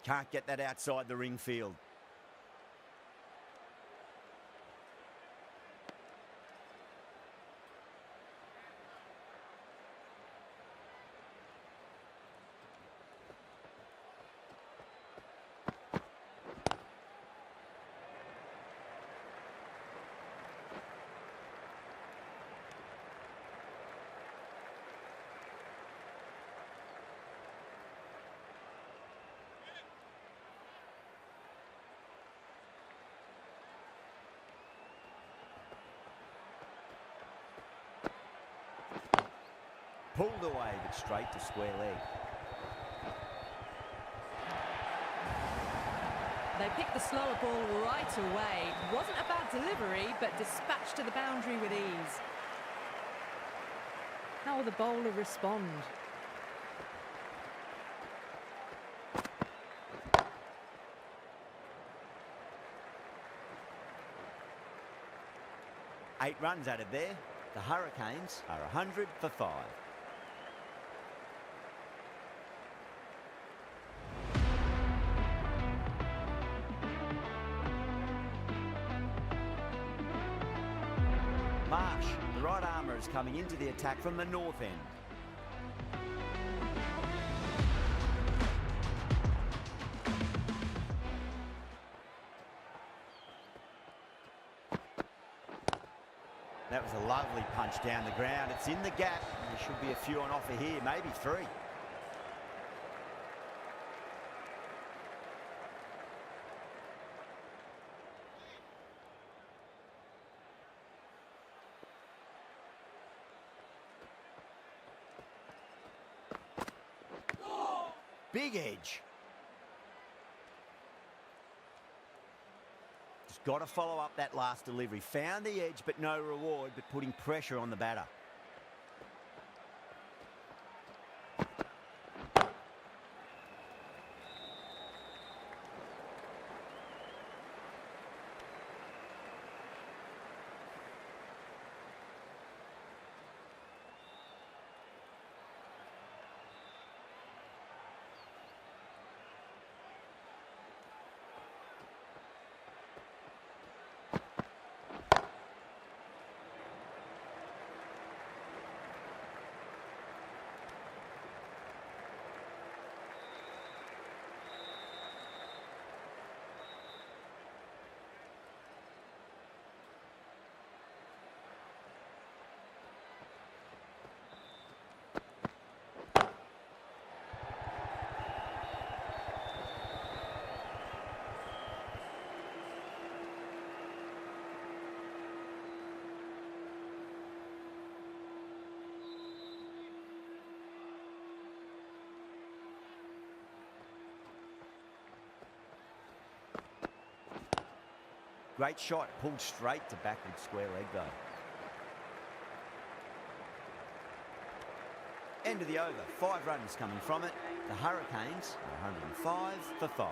Can't get that outside the ring field. Pulled away, but straight to square leg. They picked the slower ball right away. Wasn't a bad delivery, but dispatched to the boundary with ease. How will the bowler respond? Eight runs added there. The Hurricanes are 100 for 5. Marsh, the right armour, is coming into the attack from the north end. That was a lovely punch down the ground. It's in the gap. There should be a few on offer here, maybe 3. Big edge. Just got to follow up that last delivery. Found the edge, but no reward, but putting pressure on the batter. Great shot, pulled straight to backward square leg though. End of the over, 5 runs coming from it. The Hurricanes are 105 for 5.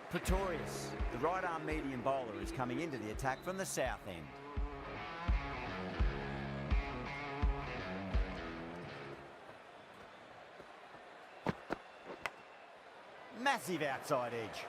Pretorius, the right arm medium bowler, is coming into the attack from the south end. Massive outside edge.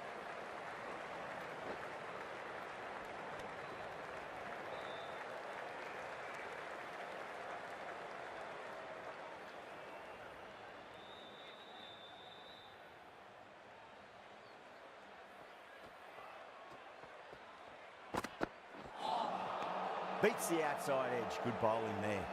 Beats the outside edge. Good bowling there.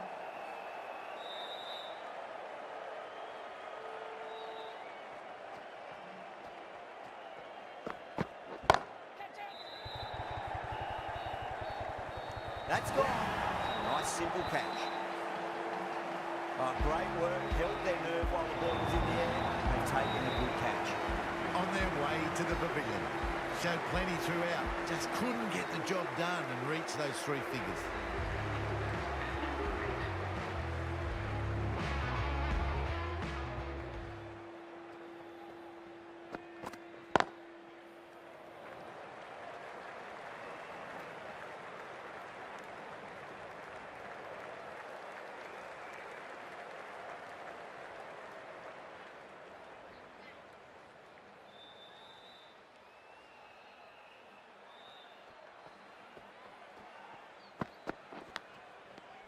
That's gone. Nice simple catch. Oh, great work. Held their nerve while the ball was in the air. They've taken a good catch. On their way to the pavilion. Showed plenty throughout. Just couldn't get the job done and reach those 3 figures.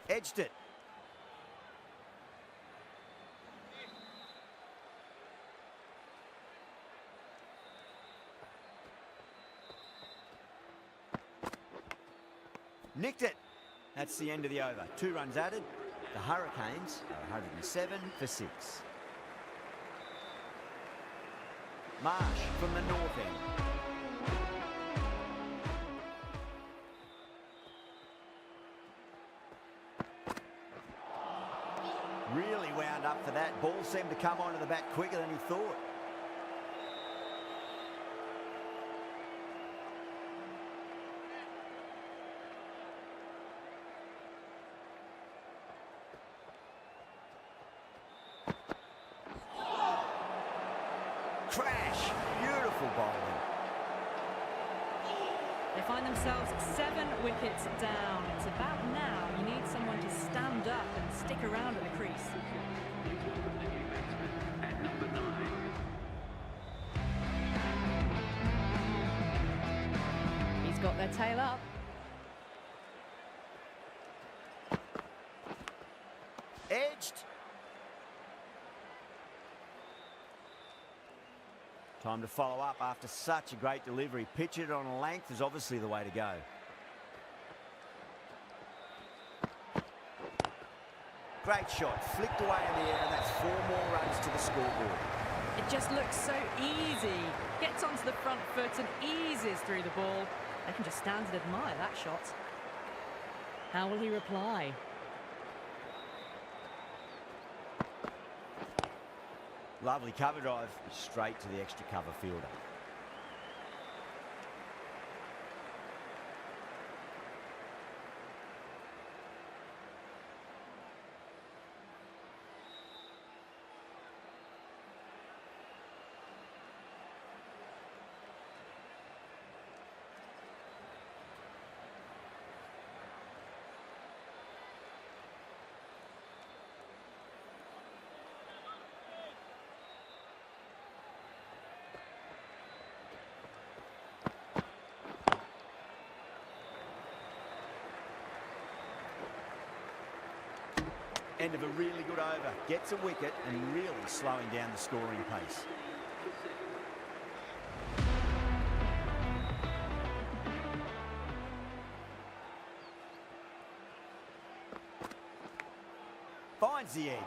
Edged it. Nicked it. That's the end of the over. 2 runs added. The Hurricanes are 107 for 6. Marsh from the north end. Really wound up for that. Ball seemed to come onto the bat quicker than he thought. crash. Beautiful bowling. They find themselves 7 wickets down. It's about now you need someone to stand up and stick around at the crease. At number 9. He's got their tail up. Edged. Time to follow up after such a great delivery. Pitch it on a length is obviously the way to go. Great shot, flicked away in the air, and that's 4 more runs to the scoreboard. It just looks so easy. Gets onto the front foot and eases through the ball. They can just stand and admire that shot. How will he reply? Lovely cover drive, straight to the extra cover fielder. End of a really good over. Gets a wicket and really slowing down the scoring pace. Finds the edge.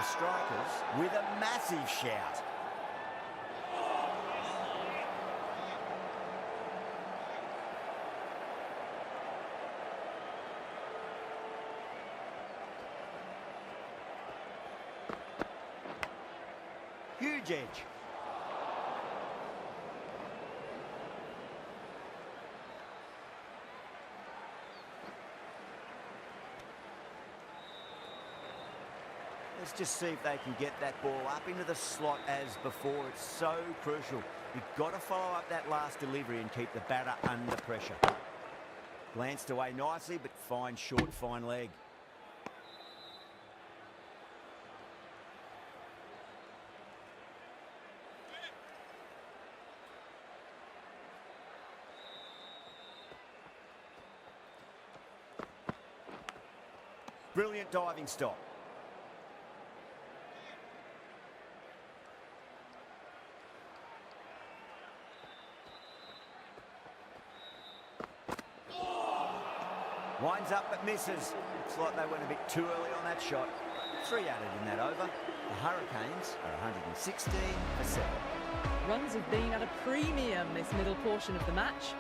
Strikers with a massive shout. Huge edge. Let's just see if they can get that ball up into the slot as before. It's so crucial. You've got to follow up that last delivery and keep the batter under pressure. Glanced away nicely, but fine short, fine leg. Brilliant diving stop. Winds up but misses. Looks like they went a bit too early on that shot. 3 added in that over. The Hurricanes are 116 for 7. Runs have been at a premium this middle portion of the match.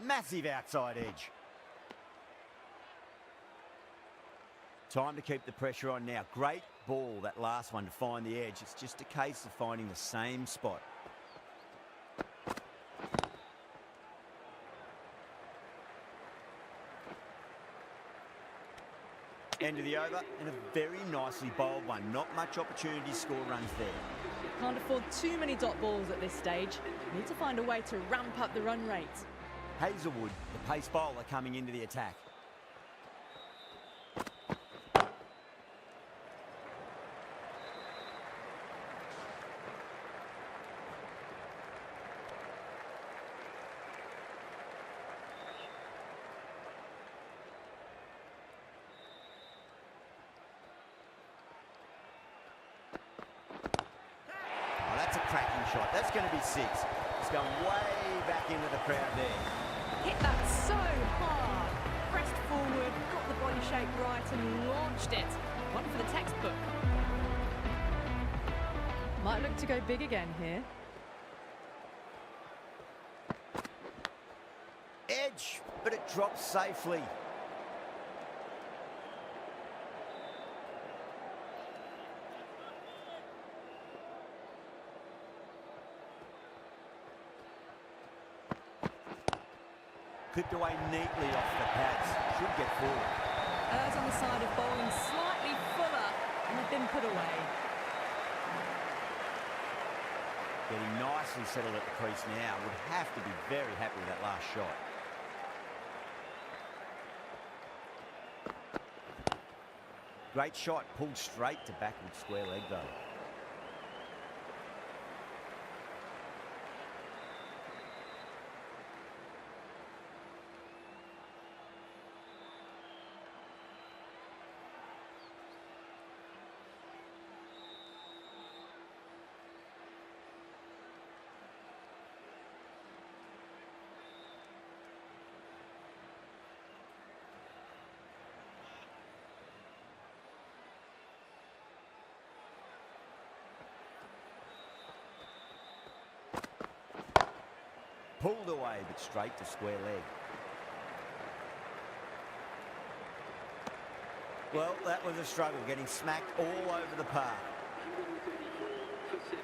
massive outside edge. Time to keep the pressure on now. Great ball, that last one, to find the edge. It's just a case of finding the same spot. End of the over, and a very nicely bowled one. Not much opportunity to score runs there. Can't afford too many dot balls at this stage. Need to find a way to ramp up the run rate. Hazelwood, the pace bowler, coming into the attack. That's a cracking shot. That's going to be 6. It's going way back into the crowd there. Hit that so hard. Pressed forward, got the body shape right and launched it. One for the textbook. Might look to go big again here. Edge, but it drops safely. Clipped away neatly off the pads. Should get forward. Errs on the side of bowling slightly fuller and have been put away. Getting nicely settled at the crease now. Would have to be very happy with that last shot. Great shot, pulled straight to backward square leg though. Pulled away, but straight to square leg. Well, that was a struggle, getting smacked all over the park. 134 for 7.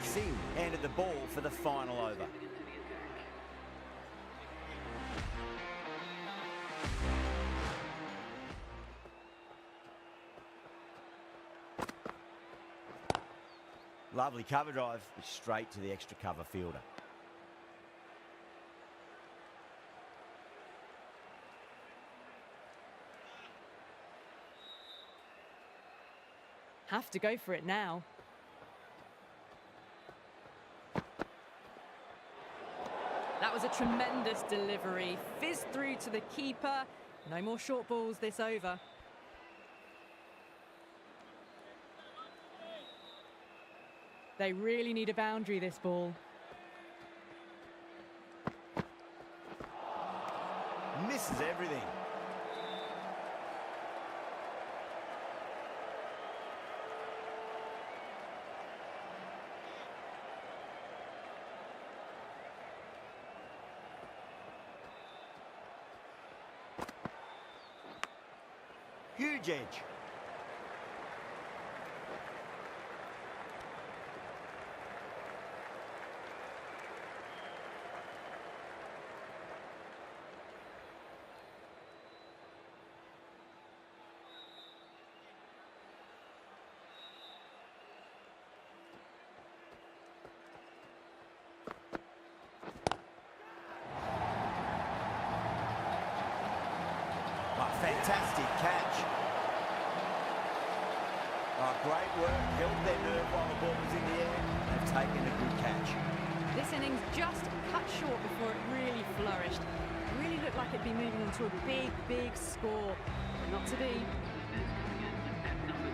Singh handed the ball for the final over. Into the attack. Lovely cover drive, but straight to the extra cover fielder. Have to go for it now. That was a tremendous delivery. Fizzed through to the keeper. No more short balls this over. They really need a boundary, this ball. Misses everything. Huge edge. Fantastic catch. Oh, great work. Held their nerve while the ball was in the air. They've taken a good catch. This innings just cut short before it really flourished. It really looked like it'd be moving on to a big, big score. But not to be. At number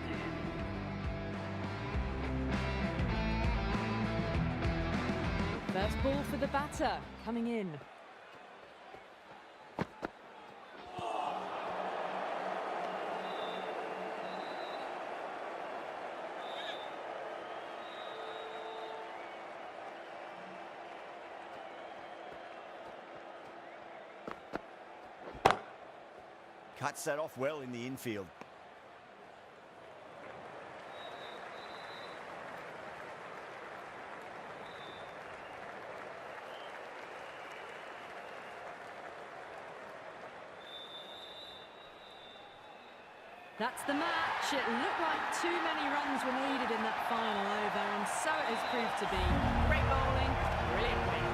10. First ball for the batter, coming in. Cuts that off well in the infield. That's the match. It looked like too many runs were needed in that final over, and so it has proved to be. Great bowling, brilliant win.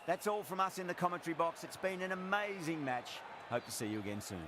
That's all from us in the commentary box. It's been an amazing match. Hope to see you again soon.